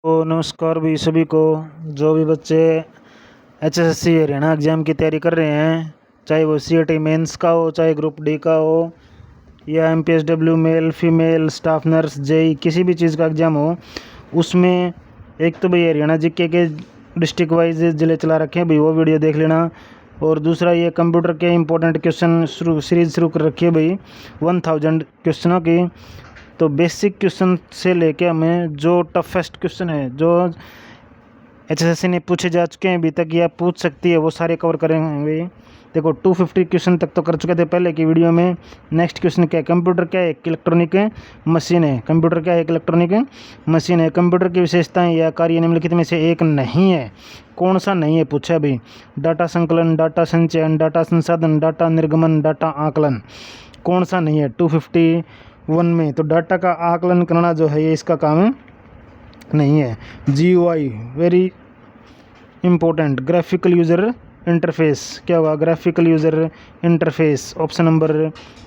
तो नमस्कार भी सभी को। जो भी बच्चे एचएसएससी हरियाणा एग्ज़ाम की तैयारी कर रहे हैं, चाहे वो सीईटी मेंस का हो, चाहे ग्रुप डी का हो, या MPSW male female staff nurse JE किसी भी चीज़ का एग्ज़ाम हो, उसमें एक तो भाई हरियाणा जीके के डिस्ट्रिक्ट वाइज जिले चला रखे हैं भाई, वो वीडियो देख लेना। और दूसरा ये कंप्यूटर के इंपॉर्टेंट क्वेश्चन सीरीज शुरू कर रखी है भाई 1000 क्वेश्चनों की। तो बेसिक क्वेश्चन से लेके हमें जो टफेस्ट क्वेश्चन है जो एचएसएससी ने पूछे जा चुके हैं अभी तक या पूछ सकती है, वो सारे कवर करेंगे। देखो 250 क्वेश्चन तक तो कर चुके थे पहले की वीडियो में। नेक्स्ट क्वेश्चन क्या है? कंप्यूटर क्या है? एक इलेक्ट्रॉनिक मशीन है। कंप्यूटर क्या है? एक इलेक्ट्रॉनिक मशीन है। कंप्यूटर की विशेषताएं या कार्य निम्नलिखित में से एक नहीं है। कौन सा नहीं है पूछा भाई? डाटा संकलन, डाटा संचयन, डाटा संसाधन, डाटा निर्गमन, डाटा आकलन। कौन सा नहीं है 251 में? तो डाटा का आकलन करना जो है ये इसका काम नहीं है। GUI very important. Graphical user interface क्या होगा? Graphical user interface, option number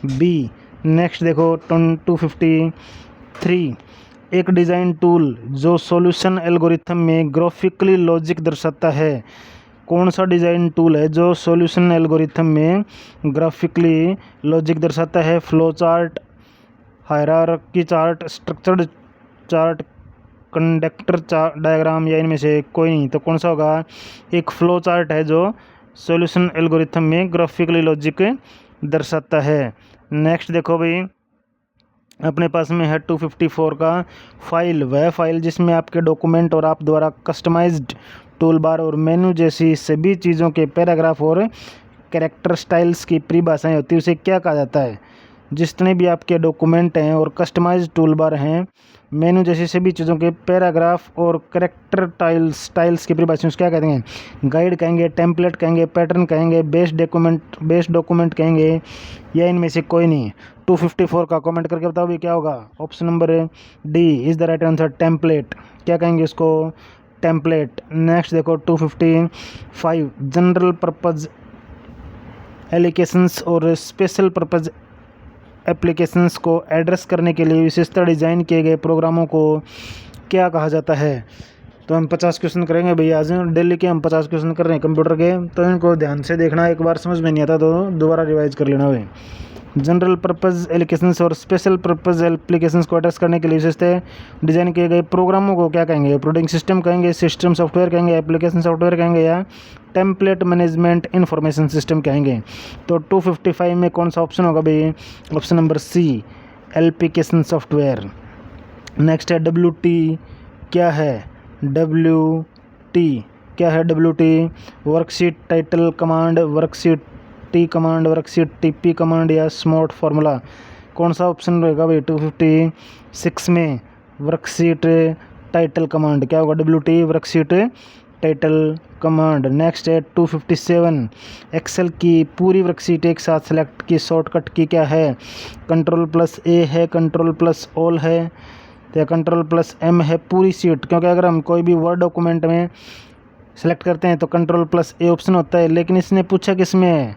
B. Next देखो 253, एक डिज़ाइन टूल जो सॉल्यूशन एल्गोरिथम में ग्राफिकली लॉजिक दर्शाता है। कौन सा डिज़ाइन टूल है जो सॉल्यूशन एल्गोरिथम में ग्राफिकली लॉजिक दर्शाता है? Flow chart, hierarchy chart, structured chart, conductor diagram, या इनमें से कोई नहीं। तो कौन सा होगा? एक फ्लो चार्ट है जो सॉल्यूशन एल्गोरिथम में ग्राफिकली लॉजिक दर्शाता है। नेक्स्ट देखो भाई, अपने पास में है 254 का फाइल, वह फाइल जिसमें आपके डॉक्यूमेंट और आप द्वारा कस्टमाइज्ड टूल बार और मेनू जैसी सभी चीज़ों के पैराग्राफ और कैरेक्टर स्टाइल्स की परिभाषाएं होती है, उसे क्या कहा जाता है? जितने भी आपके डॉक्यूमेंट हैं और कस्टमाइज्ड टूल बार हैं, मेनू जैसी सभी चीज़ों के पैराग्राफ और कैरेक्टर स्टाइल्स की परिभाषा क्या कहते हैं? गाइड कहेंगे, टेम्पलेट कहेंगे, पैटर्न कहेंगे, बेस्ड डॉक्यूमेंट कहेंगे, या इनमें से कोई नहीं। 254 का कमेंट करके बताओ भी क्या होगा? Option number D is the right answer, template. क्या कहेंगे इसको? टेम्पलेट। नेक्स्ट देखो 255, जनरल पर्पज़ एप्लीकेशंस और स्पेशल पर्पज़ एप्लीकेशंस को एड्रेस करने के लिए विशेषता डिज़ाइन किए गए प्रोग्रामों को क्या कहा जाता है? तो हम 50 क्वेश्चन करेंगे भैया आज डेली के। हम 50 क्वेश्चन कर रहे हैं कंप्यूटर के, तो इनको ध्यान से देखना। एक बार समझ में नहीं आता तो दोबारा रिवाइज कर लेना भाई। जनरल पर्पज़ एप्लीकेशंस और स्पेशल पर्पज़ एप्लीकेशंस को एड्रेस करने के लिए विशेषता डिज़ाइन किए गए प्रोग्रामों को क्या कहेंगे? ऑपरेटिंग सिस्टम कहेंगे, सिस्टम सॉफ्टवेयर कहेंगे, एप्लीकेशन सॉफ्टवेयर कहेंगे, या टेम्पलेट मैनेजमेंट इंफॉर्मेशन सिस्टम कहेंगे। तो 255 में कौन सा ऑप्शन होगा भाई? Option number C, application software. Next है WT क्या है? WT क्या है? WT worksheet title command, worksheet T command, worksheet TP command, या स्मार्ट फार्मूला। कौन सा ऑप्शन रहेगा भाई 256 में? Worksheet title command. क्या होगा? WT worksheet title command. Next है 257, एक्सेल की पूरी वर्कशीट एक साथ सेलेक्ट की शॉर्टकट की क्या है? Ctrl+A है, Ctrl+All है, या Ctrl+M है पूरी सीट? क्योंकि अगर हम कोई भी वर्ड डॉक्यूमेंट में सेलेक्ट करते हैं तो Ctrl+A ऑप्शन होता है, लेकिन इसने पूछा किस में है?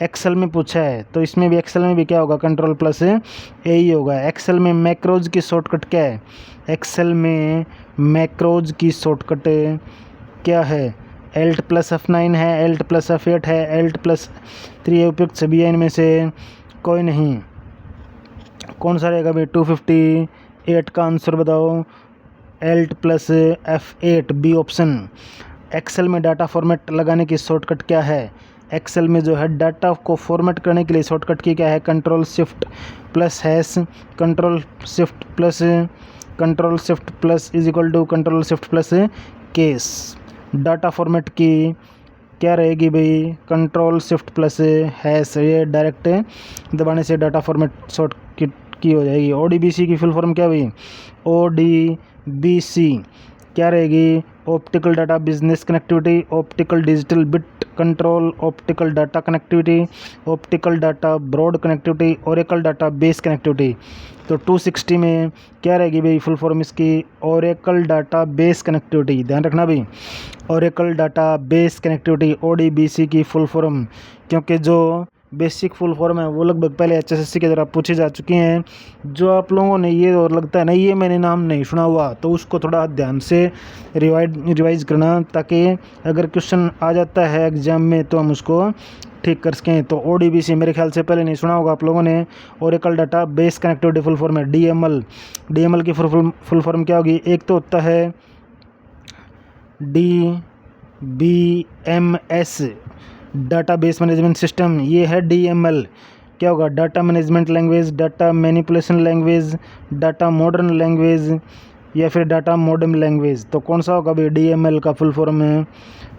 एक्सेल में पूछा है, तो इसमें भी एक्सेल में भी क्या होगा? Ctrl+A ही होगा। एक्सेल में मैक्रोज की शॉर्टकट क्या है? एक्सेल में मैक्रोज की शॉर्टकट क्या है? Alt+F9 है, Alt+F8 है, Alt+3 है, उपयुक्त सभी है इनमें से कोई नहीं। कौन सा रहेगा भाई 258 का आंसर बताओ? Alt+F8 B option. एक्सेल में डाटा फॉर्मेट लगाने की शॉर्टकट क्या है? एक्सेल में जो है डाटा को फॉर्मेट करने के लिए शॉर्टकट की क्या है? Ctrl+Shift+#, Ctrl+Shift+ is equal to Ctrl+Shift+केस। डाटा फॉर्मेट की क्या रहेगी भाई? Ctrl+Shift+#। ये डायरेक्ट दबाने से डाटा फॉर्मेट शॉर्ट की हो जाएगी। ODBC की फुल फॉर्म क्या भाई? ODBC क्या रहेगी? Optical data business connectivity, optical digital bit control, optical data connectivity, optical data broad connectivity, Oracle database connectivity. तो 260 में क्या रहेगी भाई फुल फॉर्म इसकी? Oracle database connectivity. ध्यान रखना भाई, Oracle database connectivity ODBC की फुल फॉर्म, क्योंकि जो बेसिक फुल फॉर्म है वो लगभग पहले HSSC के द्वारा पूछी जा चुकी हैं। जो आप लोगों ने ये और लगता है ना ये मैंने नाम नहीं सुना हुआ तो उसको थोड़ा ध्यान से रिवाइज करना, ताकि अगर क्वेश्चन आ जाता है एग्जाम में तो हम उसको ठीक कर सकें। तो ODBC मेरे ख्याल से पहले नहीं सुना होगा आप लोगों ने। Oracle database connectivity full form है DML की फुल फॉर्म क्या होगी? एक तो होता है DBMS data base management system, ये है DML। क्या होगा? Data management language, data manipulation language, data modern language या फिर डाटा मॉडर्न लैंग्वेज। तो कौन सा होगा भाई DML का फुल फॉर्म है?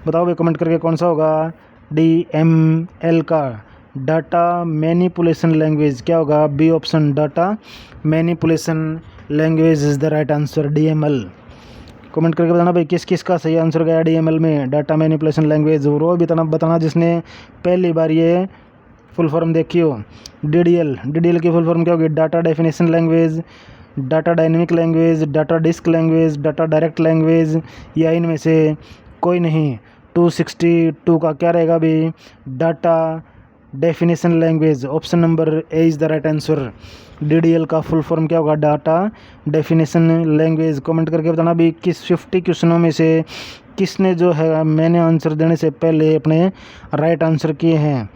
बताओ भाई कमेंट करके कौन सा होगा DML का? Data manipulation language. क्या होगा? B option, data manipulation language is the right answer DML। Comment करके बताना भाई किस किस का सही आंसर गया DML में, डाटा मैनिपुलेशन लैंग्वेज। और वो भी बताना जिसने पहली बार ये फुल फॉर्म देखी हो। DDL की फुल फॉर्म क्या होगी? Data definition language, data dynamic language, data disk language, data direct language, या इनमें से कोई नहीं। 262 का क्या रहेगा भाई? Data definition language. Option number A is the right answer. DDL का फुल फॉर्म क्या होगा? Data definition language. कमेंट करके बताना भी किस 50 क्वेश्चनों में से किसने जो है मैंने आंसर देने से पहले अपने राइट आंसर किए हैं।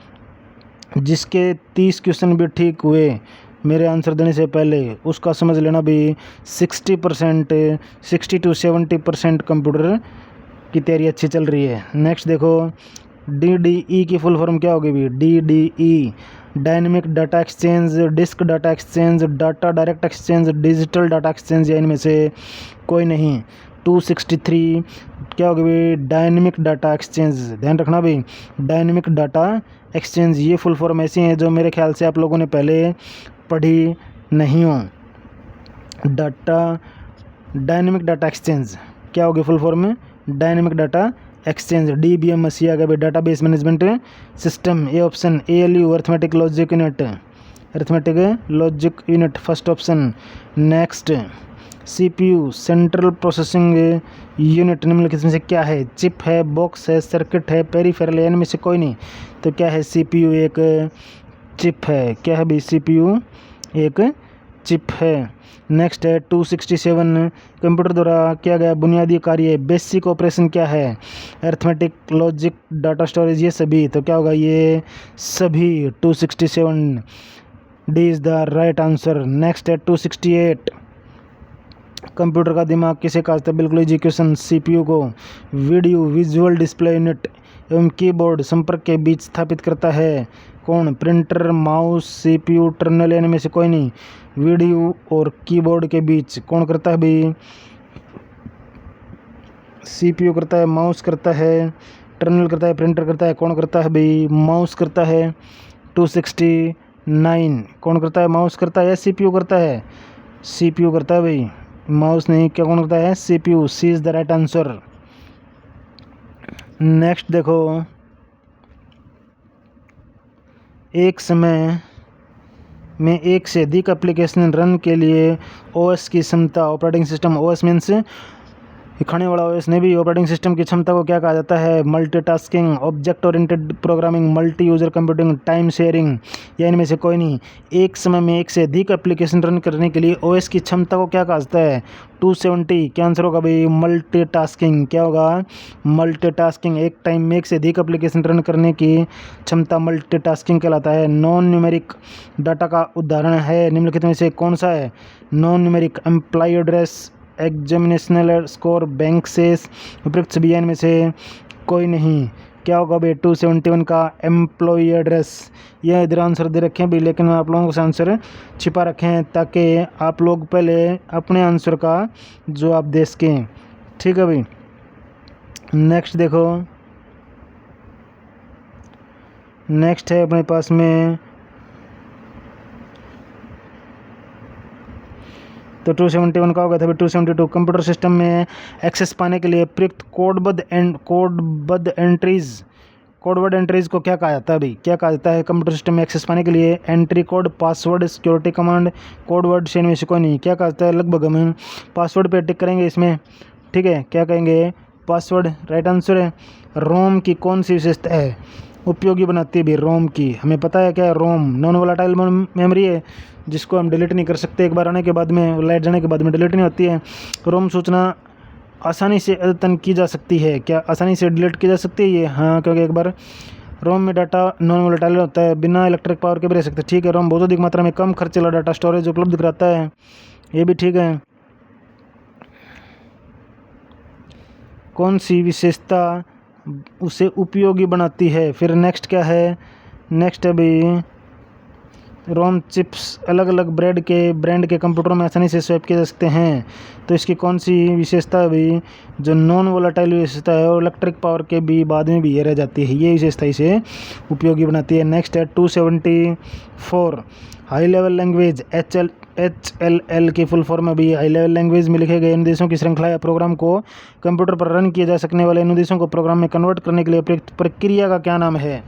जिसके 30 क्वेश्चन भी ठीक हुए मेरे आंसर देने से पहले, उसका समझ लेना भी 60% 60 to 70% कंप्यूटर की तैयारी अच्छी चल रही है। नेक्स्ट देखो DDE की फुल फॉर्म क्या होगी भी? DDE dynamic data exchange, disk data exchange, data direct exchange, digital data exchange, या इनमें से कोई नहीं। 263 क्या होगी भाई? Dynamic data exchange. ध्यान रखना भाई डायनेमिक डाटा एक्सचेंज, ये फुल फॉर्म ऐसी हैं जो मेरे ख्याल से आप लोगों ने पहले पढ़ी नहीं हो। डायनेमिक डाटा एक्सचेंज क्या होगी फुल फॉर्म में? Dynamic data exchange. DBMS आ गया भाई, data base management system. A option ALU arithmetic logic unit first option. Next CPU central processing unit निम्नलिखित में से क्या है? चिप है, बॉक्स है, सर्किट है, पेरिफेरल है, इनमें से कोई नहीं। तो क्या है? CPU एक चिप है। क्या है भाई? CPU एक चिप है। नेक्स्ट है 267 कंप्यूटर द्वारा किया गया बुनियादी कार्य, बेसिक ऑपरेशन क्या है? अर्थमेटिक, लॉजिक, डाटा स्टोरेज, ये सभी। तो क्या होगा? ये सभी 267 D is the right answer. Next है 268 कंप्यूटर का दिमाग किसे कहा जाता है? बिल्कुल इजी क्वेश्चन। CPU को वीडियो विजुअल डिस्प्ले यूनिट एवं कीबोर्ड संपर्क के बीच स्थापित करता है कौन? प्रिंटर, माउस, CPU, टर्मिनल, इनमें से कोई नहीं। वीडियो और कीबोर्ड के बीच कौन करता है भाई? CPU करता है, माउस करता है, टर्मिनल करता है, प्रिंटर करता है। कौन करता है भाई? माउस करता है। 269 कौन करता है? माउस करता है या CPU करता है? CPU करता है भाई, माउस नहीं। क्या कौन करता है? CPU। C is the right answer. Next देखो, एक समय में एक से अधिक एप्लीकेशन रन के लिए OS की क्षमता, ऑपरेटिंग सिस्टम OS मीन्स खाने वाला OS ने भी ऑपरेटिंग सिस्टम की क्षमता को क्या कहा जाता है? Multitasking, object oriented programming, multi user computing, time sharing, या इनमें से कोई नहीं। एक समय में एक से अधिक एप्लीकेशन रन करने के लिए OS की क्षमता को क्या कहा जाता है? 270। क्या आंसर होगा भाई? मल्टीटास्किंग। क्या होगा? मल्टीटास्किंग। एक टाइम में एक से अधिक एप्लीकेशन रन करने की क्षमता मल्टीटास्किंग कहलाता है। नॉन न्यूमेरिक डाटा का उदाहरण है निम्नलिखित में से कौन सा है? Non numeric employee address, examinational score, bank शेष, उपयुक्त बयान में से कोई नहीं। क्या होगा भाई? 271 का एम्प्लॉय एड्रेस। यह इधर आंसर दे रखे हैं भी, लेकिन मैं आप लोगों से आंसर छिपा रखे हैं ताकि आप लोग पहले अपने आंसर का जवाब दे सकें। ठीक है भाई। नेक्स्ट देखो, नेक्स्ट है अपने पास में तो 271 का होगा था 272 कंप्यूटर सिस्टम में एक्सेस पाने के लिए प्रयुक्त कोडबद्ध एंट्रीज को क्या कहा जाता है भाई? क्या कहा जाता है कंप्यूटर सिस्टम में एक्सेस पाने के लिए? Entry code, password, security command, code word से इनमें से कोई नहीं। क्या कहा जाता है? लगभग हम पासवर्ड पे टिक करेंगे इसमें। ठीक है, क्या कहेंगे? पासवर्ड राइट आंसर है। रोम की कौन सी विशेषता है? उपयोगी बनाती है भी रोम की। हमें पता है क्या है रोम, नॉन वोलेटाइल मेमोरी है जिसको हम डिलीट नहीं कर सकते, एक बार आने के बाद में, लाइट जाने के बाद में डिलीट नहीं होती है। रोम सूचना आसानी से अद्यतन की जा सकती है। क्या आसानी से डिलीट की जा सकती है ये? हाँ, क्योंकि एक बार रोम में डाटा नॉन वोलेटाइल होता है, बिना इलेक्ट्रिक पावर के भी रह सकते हैं। ठीक है, रोम बहुत अधिक मात्रा में कम खर्चीला डाटा स्टोरेज उपलब्ध कराता है, ये भी ठीक है। कौन सी विशेषता उसे उपयोगी बनाती है? फिर नेक्स्ट क्या है? नेक्स्ट है भाई रोम चिप्स अलग अलग ब्रांड के कंप्यूटरों में आसानी से स्वैप किए जा सकते हैं। तो इसकी कौन सी विशेषता है भाई? जो नॉन वोलेटाइल विशेषता है और इलेक्ट्रिक पावर के भी बाद में भी ये रह जाती है, ये विशेषता इसे उपयोगी बनाती है। नेक्स्ट है 274 हाई लेवल लैंग्वेज। HLL की फुल फॉर्म अभी हाई लेवल लैंग्वेज में लिखे गए निर्देशों की श्रृंखला या प्रोग्राम को कंप्यूटर पर रन किए जा सकने वाले निर्देशों को प्रोग्राम में कन्वर्ट करने के लिए प्रयुक्त प्रक्रिया का क्या नाम है?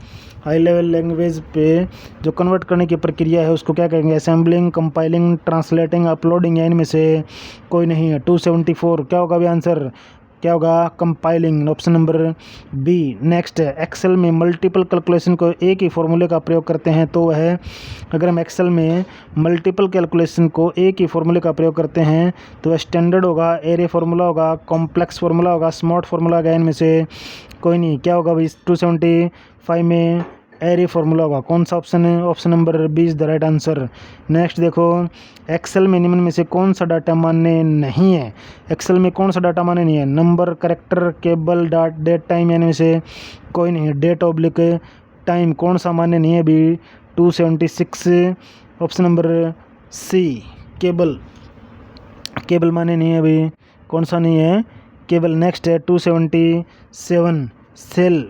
हाई लेवल लैंग्वेज पे जो कन्वर्ट करने की प्रक्रिया है उसको क्या कहेंगे? असेंबलिंग, कंपाइलिंग, ट्रांसलेटिंग, अपलोडिंग, या इनमें से कोई नहीं है। 274 क्या होगा अभी आंसर? क्या होगा? Compiling, option number B. Next है एक्सेल में मल्टीपल कैलकुलेशन को एक ही फॉर्मूले का प्रयोग करते हैं तो वह, अगर हम एक्सेल में मल्टीपल कैलकुलेशन को एक ही फॉर्मूले का प्रयोग करते हैं तो वह स्टैंडर्ड होगा, एरे फार्मूला होगा, कॉम्प्लेक्स फार्मूला होगा, स्मार्ट फार्मूला होगा, इनमें से कोई नहीं। क्या होगा भाई 275 में? एरे फार्मूला होगा। कौन सा ऑप्शन है? Option number B is the right answer. Next देखो एक्सेल में निम्न में से कौन सा डाटा मान्य नहीं है? एक्सेल में कौन सा डाटा मान्य नहीं है? Number, character, cable, date time, यानी में से कोई नहीं। डेट ऑब्लिक टाइम कौन सा मान्य नहीं है भी? 276 ऑप्शन नंबर सी केबल मान्य नहीं है भी। कौन सा नहीं है? केबल। नेक्स्ट है 277 सेल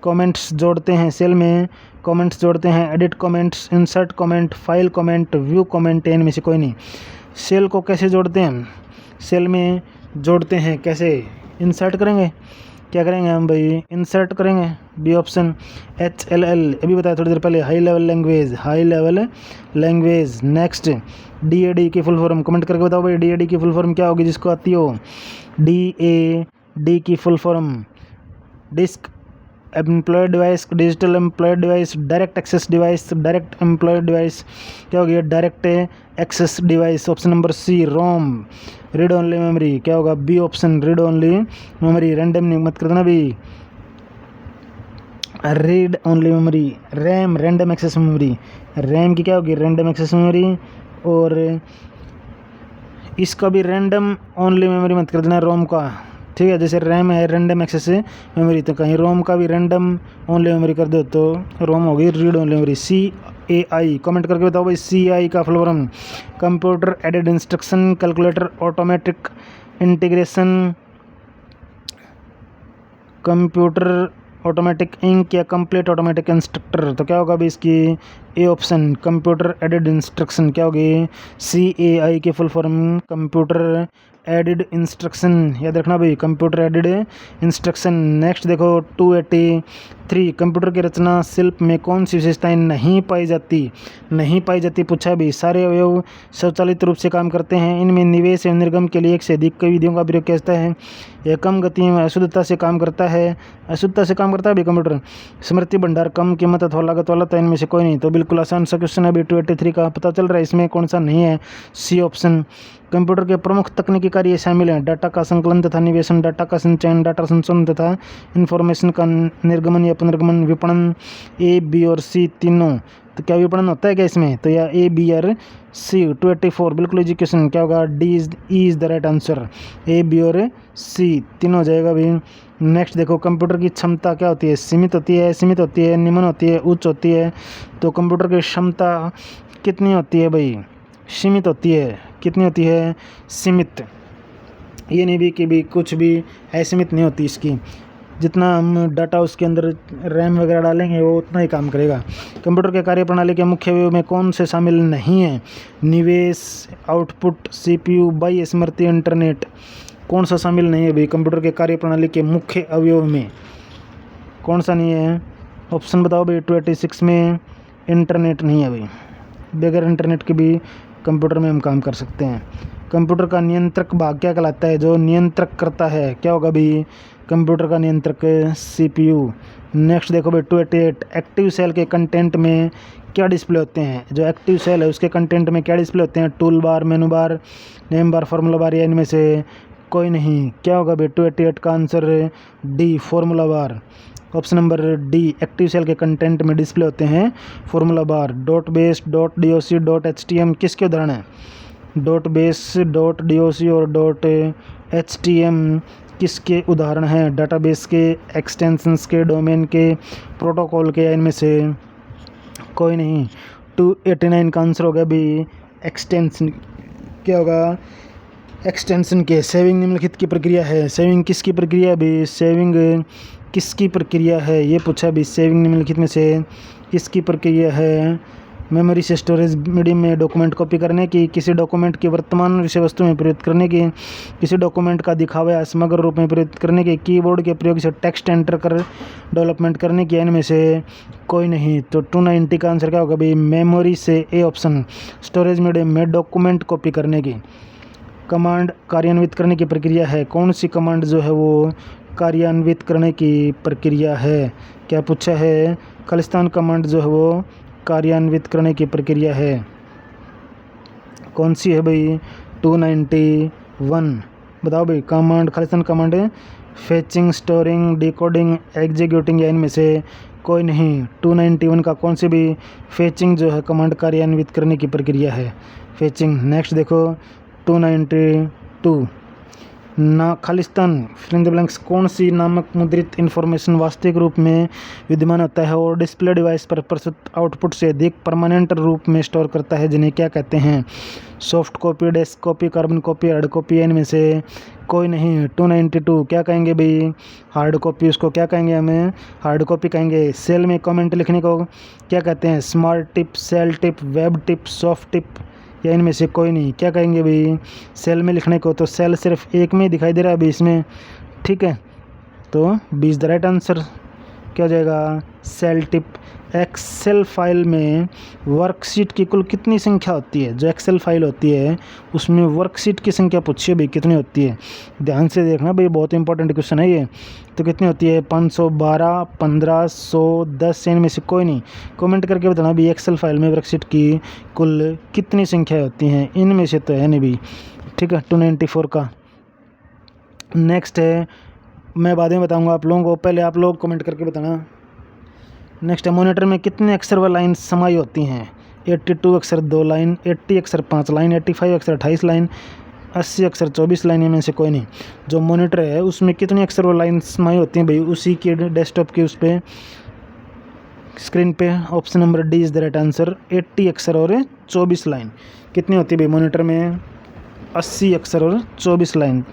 कमेंट्स जोड़ते हैं, सेल में कमेंट्स जोड़ते हैं, edit comments, insert comment, file comment, view comment, इनमें से कोई नहीं। सेल को कैसे जोड़ते हैं? सेल में जोड़ते हैं कैसे? इंसर्ट करेंगे। क्या करेंगे हम भाई? इंसर्ट करेंगे, बी ऑप्शन। HLL अभी बताया थोड़ी देर पहले, high level language. Next DAD की फुल फॉर्म कमेंट करके बताओ भाई, DAD की फुल फॉर्म क्या होगी जिसको आती हो? DAD की full form disk employed device, digital employed device, direct access device, direct employed device. क्या होगी? Direct access device. Option number C ROM, read only memory. क्या होगा? B option, read only memory. Random नहीं मत कर देना भी, read only memory. RAM, random access memory. RAM की क्या होगी? Random access memory. और इसका भी रैंडम ओनली मेमोरी मत कर देना रोम का, ठीक है। जैसे रैम है रैंडम एक्सेस मेमोरी, तो कहीं रोम का भी रैंडम ओनली मेमोरी कर दो तो रोम होगी read only memory. CAI comment करके बताओ भाई, CAI का full form computer aided instruction calculator automatic integration, computer automatic ink या कंप्लीट ऑटोमेटिक इंस्ट्रक्टर। तो क्या होगा भाई इसकी? A option, computer aided instruction. क्या होगी? CAI की full form computer aided instruction, याद रखना भाई, कंप्यूटर एडिड इंस्ट्रक्शन। नेक्स्ट देखो 283 कंप्यूटर की रचना शिल्प में कौन सी विशेषताएं नहीं पाई जाती पूछा भी। सारे अवयव स्वचालित रूप से काम करते हैं, इनमें निवेश एवं निर्गम के लिए एक से अधिक विधियों का प्रयोग किया जाता है, यह कम गति में अशुद्धता से काम करता है भी कंप्यूटर। स्मृति भंडार कम कीमत अथवा लागत वाला था, इनमें से कोई नहीं। तो बिल्कुल आसान सा क्वेश्चन अभी 283 का पता चल रहा है, इसमें कौन सा नहीं है? C option. कंप्यूटर के प्रमुख तकनीकी कार्य शामिल हैं डाटा का संकलन तथा निवेशन, डाटा का संचयन, डाटा संशोधन तथा इंफॉर्मेशन का निर्गमन या पुनर्गमन, विपणन। A, B और C तीनों। तो क्या विपणन होता है क्या इसमें? तो या A, B और C। 284 बिल्कुल एजुकेशन। क्या होगा? D is the right answer. A, B और C तीनों हो जाएगा भाई। नेक्स्ट देखो कंप्यूटर की क्षमता क्या होती है? सीमित होती है, निम्न होती है, उच्च होती है। तो कंप्यूटर की क्षमता कितनी होती है भाई? सीमित होती है। कितनी होती है? सीमित। ये नहीं भी कि भी कुछ भी असीमित नहीं होती इसकी, जितना हम डाटा उसके अंदर रैम वगैरह डालेंगे वो उतना ही काम करेगा। कंप्यूटर के कार्यप्रणाली के मुख्य अवयव में कौन से शामिल नहीं है? निवेश, आउटपुट, CPU, बाह्य स्मृति, इंटरनेट। कौन सा शामिल नहीं है भाई कंप्यूटर के कार्यप्रणाली के मुख्य अवयव में? कौन सा नहीं है? ऑप्शन बताओ भाई। 286 में इंटरनेट नहीं है भाई, बगैर इंटरनेट के भी कंप्यूटर में हम काम कर सकते हैं। कंप्यूटर का नियंत्रक भाग क्या कहलाता है? जो नियंत्रक करता है, क्या होगा भाई? कंप्यूटर का नियंत्रक CPU। नेक्स्ट देखो भाई 288 एक्टिव सेल के कंटेंट में क्या डिस्प्ले होते हैं। जो एक्टिव सेल है उसके कंटेंट में क्या डिस्प्ले होते हैं। टूल बार, मेनू बार, नेम बार, फार्मूला बार, या इनमें से कोई नहीं। क्या होगा भाई 288 का answer D, formula bar. Option number D, active cell के कंटेंट में डिस्प्ले होते हैं formula bar. Dot base, dot DOC, dot HTM किसके उदाहरण हैं। डॉट बेस, डॉट DOC और डॉट HTM किसके उदाहरण हैं। डाटाबेस के, एक्सटेंशंस के, डोमेन के, प्रोटोकॉल के, या इनमें से कोई नहीं। 289 का आंसर होगा भी एक्सटेंशन। क्या होगा एक्सटेंशन के। सेविंग निम्नलिखित की प्रक्रिया है। सेविंग किसकी प्रक्रिया भी। सेविंग किसकी प्रक्रिया है ये पूछा भी। सेविंग निम्नलिखित में से किसकी प्रक्रिया है। मेमोरी से स्टोरेज मीडियम में डॉक्यूमेंट कॉपी करने की, किसी डॉक्यूमेंट की वर्तमान विषय वस्तु में प्रयुक्त करने की, किसी डॉक्यूमेंट का दिखावा या समग्र रूप में प्रयुक्त करने की, कीबोर्ड के प्रयोग से टेक्स्ट एंटर कर डेवलपमेंट करने की, इनमें से कोई नहीं। तो 290 का आंसर क्या होगा भाई मेमोरी से ए ऑप्शन। स्टोरेज मीडियम में डॉक्यूमेंट कॉपी करने की। कमांड कार्यान्वित करने की प्रक्रिया है। कौन सी कमांड जो है वो कार्यान्वित करने की प्रक्रिया है। क्या पूछा है। खालिस्तान कमांड जो है वो कार्यान्वित करने की प्रक्रिया है। कौन सी है भाई 291 बताओ भाई। Command Khalistan command fetching, storing, decoding, executing, या इनमें से कोई नहीं। 291 का कौन सी भी फेचिंग जो है कमांड कार्यान्वित करने की प्रक्रिया है। फेचिंग। नेक्स्ट देखो 292 ना Khalistan fill in the blanks कौन सी नामक मुद्रित इन्फॉर्मेशन वास्तविक रूप में विद्यमान होता है और डिस्प्ले डिवाइस पर प्रस्तुत आउटपुट से अधिक परमानेंट रूप में स्टोर करता है, जिन्हें क्या कहते हैं। Soft copy, desk copy, carbon copy, hard copy, इनमें से कोई नहीं। 292 क्या कहेंगे भाई हार्ड कॉपी। उसको क्या कहेंगे हमें हार्ड कॉपी कहेंगे। सेल में कमेंट लिखने को क्या कहते हैं। Smart tip, cell tip, web tip, soft tip, या इनमें से कोई नहीं। क्या कहेंगे भाई सेल में लिखने को। तो सेल सिर्फ एक में दिखाई दे रहा है अभी इसमें, ठीक है। तो 20 द राइट आंसर क्या हो जाएगा सेल टिप। एक्सेल फाइल में वर्कशीट की कुल कितनी संख्या होती है। जो एक्सेल फाइल होती है उसमें वर्कशीट की संख्या पूछिए भाई कितनी होती है। ध्यान से देखना भाई बहुत इंपॉर्टेंट क्वेश्चन है ये। तो कितनी होती है 512, 1500, 10, इनमें से कोई नहीं। कमेंट करके बताना भाई एक्सेल फाइल में वर्कशीट की कुल कितनी संख्या होती हैं। इनमें से तो है नहीं भाई, ठीक है। 294 का नेक्स्ट है, मैं बाद में बताऊंगा आप लोगों को, पहले आप लोग कमेंट करके बताना। नेक्स्ट है मॉनिटर में कितने अक्षर व लाइन समाई होती हैं। 82 अक्षर 2 लाइन, 80 अक्षर 5 लाइन, 85 अक्षर 28 लाइन, 80 अक्षर 24 लाइन, में से कोई नहीं। जो मॉनिटर है उसमें कितनी अक्षर व लाइन समाई होती हैं भाई उसी के डेस्कटॉप के उस पर स्क्रीन पे। Option number D is the right answer. 80 अक्षर और 24 लाइन कितनी होती है भाई मॉनिटर में 80 अक्षर और 24 लाइन।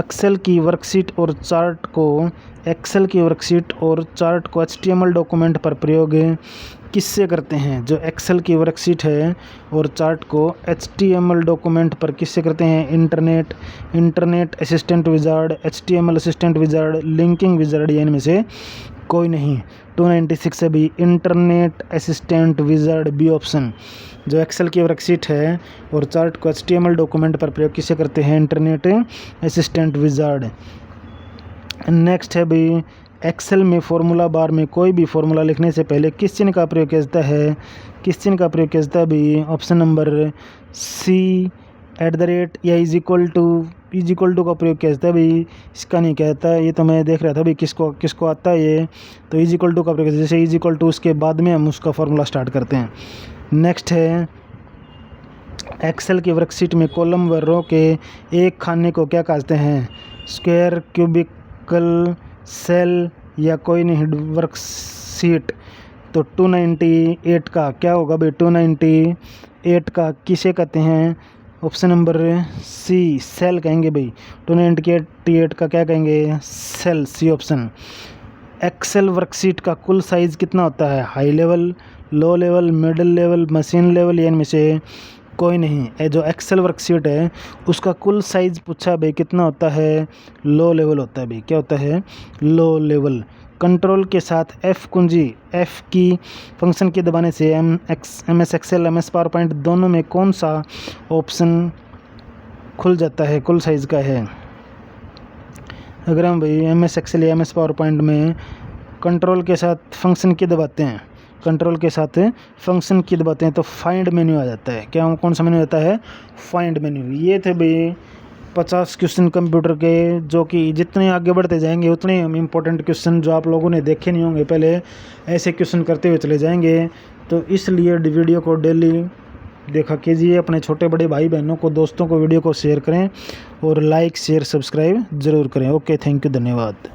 एक्सेल की वर्कशीट और चार्ट को HTML डॉक्यूमेंट पर प्रयोग किससे करते हैं। जो एक्सेल की वर्कशीट है और चार्ट को HTML डॉक्यूमेंट पर किससे करते हैं। Internet assistant wizard, HTML assistant wizard, linking wizard, या इनमें से कोई नहीं। 296 है भी internet assistant wizard B option. जो एक्सेल की वर्कशीट है और चार्ट को HTML डॉक्यूमेंट पर प्रयोग किससे करते हैं। Internet assistant wizard. नेक्स्ट है भाई एक्सेल में फॉर्मूला बार में कोई भी फॉर्मूला लिखने से पहले किस चिन्ह का प्रयोग किया जाता है। किस चिन्ह का प्रयोग किया जाता है भाई ऑप्शन नंबर सी @ या इज इक्वल टू का प्रयोग किया जाता है भाई। इसका नहीं कहता है, ये तो मैं देख रहा था भाई किसको आता है ये। तो इज इक्वल टू का प्रयोग जैसे इज इक्वल टू उसके बाद में हम उसका फॉर्मूला स्टार्ट करते हैं। नेक्स्ट है एक्सेल की वर्कशीट में कॉलम व रो के एक खाने को क्या कहते हैं। स्क्वायर, क्यूबिकल, सेल, या कोई नहीं वर्कशीट। तो 298 का क्या होगा भाई 298 का किसे कहते हैं। ऑप्शन नंबर सी सेल कहेंगे भाई। 298 का क्या कहेंगे cell, C option. Excel worksheet का कुल साइज़ कितना होता है। High level, low level, middle level, machine level, या इनमें से कोई नहीं। ये जो एक्सेल वर्कशीट है उसका कुल साइज़ पूछा भाई कितना होता है लो लेवल होता है भाई। क्या होता है लो लेवल। कंट्रोल के साथ F कुंजी F की फंक्शन के दबाने से MS Excel, MS power point दोनों में कौन सा ऑप्शन खुल जाता है कुल साइज़ का है। अगर हम भाई MS एक्सेल या MS पावर पॉइंट में कंट्रोल के साथ फंक्शन की दबाते हैं, कंट्रोल के साथ फंक्शन की दबाते हैं तो फाइंड मेन्यू आ जाता है। क्या कौन सा मेन्यू आता है? Find menu. ये थे भाई 50 क्वेश्चन कंप्यूटर के, जो कि जितने आगे बढ़ते जाएंगे उतने हम इम्पोर्टेंट क्वेश्चन जो आप लोगों ने देखे नहीं होंगे पहले, ऐसे क्वेश्चन करते हुए चले जाएंगे। तो इसलिए वीडियो को डेली देखा कीजिए, अपने छोटे बड़े भाई बहनों को, दोस्तों को वीडियो को शेयर करें और लाइक शेयर सब्सक्राइब ज़रूर करें। ओके, थैंक यू, धन्यवाद।